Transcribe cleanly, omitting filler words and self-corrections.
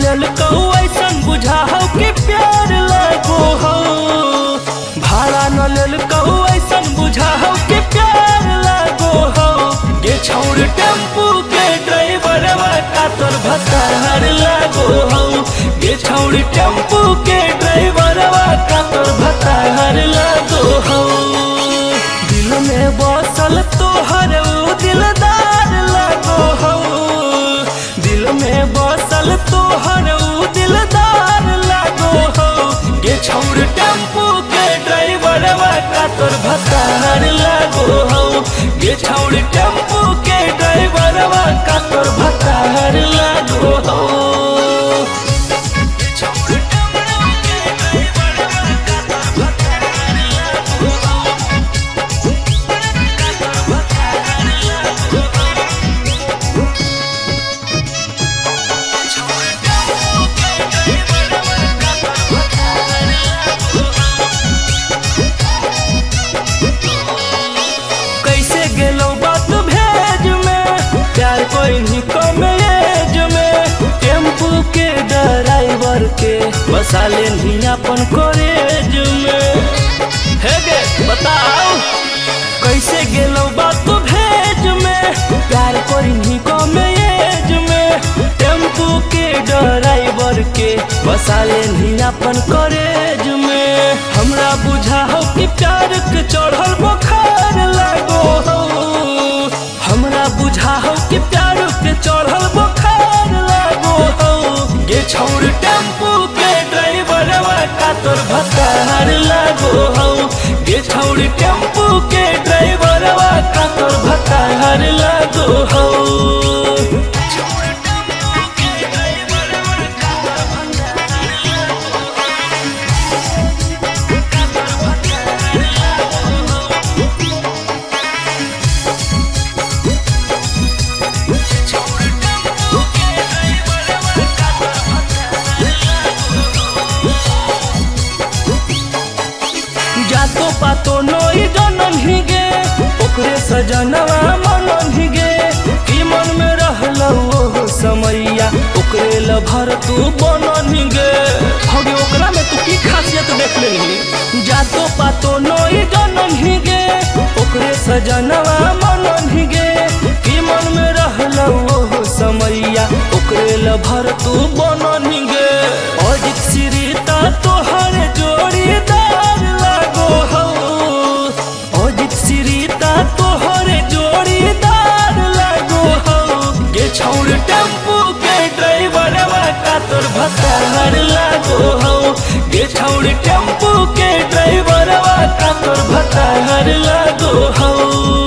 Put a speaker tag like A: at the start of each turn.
A: लेल कहू ऐसन बुझाओ कि प्यार लागो हो। भाड़ा न लेल कहू ऐसन बुझाओ कि प्यार लागो हो। गे छोड़ टेम्पू के ड्राइवरवा का तोर भतार लागो हो। गे छोड़ टेम्पू के ड्राइवरवा का तोर भतार लागो हो। दिल में बसल तोहर उ दिलदार लागो हो। दिल में बसल तोहर उ दिलदार लागो हो। गे छोड़ टेम्पू के ड्राइवरवा का तोर भतार लागो हो। गे छोड़ टेम्पू के ड्राइवरवा का तोर भतार लागो हो। के बसा लेनी अपन कॉलेज में। हे गे बताओ कैसे गेलो बात भेज में। प्यार करी कॉलेज में टेम्पू के ड्राइवर के बसा लेनी अपन कॉलेज में। हमरा बुझाओ कि प्यार के चढ़ल बुखार लागो हो। हमरा बुझाओ कि प्यार के चढ़ल बुखार लागो हो। गे छोड़ टेम्पू के ड्राइवरवा का तोर भतार लागो हो। गे छोड़ टेम्पू के ड्राइवरवा का तोर भतार लागो हो। जातो पातो नोई जनम ही गे ओकरे सजनवा मनम ही गे। की मन में रहलो ओ समैया ओकरे लभर तू बनन ही गे। होगे ओकरा में तू की खासियत देख लेनी। जातो पातो नोई जनम ही गे ओकरे सजनवा मनम ही गे। की मन में रहलो ओ समैया ओकरे लभर तू बनन ही गे। अजित श्रीता तोहर जोड़ीदार लागो हो। अजित श्रीता तोहर जोड़ीदार लागो हो। गे छोड़ टेम्पू के ड्राइवरवा का तोर भतार लागो हो। गे छोड़ टेम्पू के ड्राइवरवा का तोर भतार लागो हो।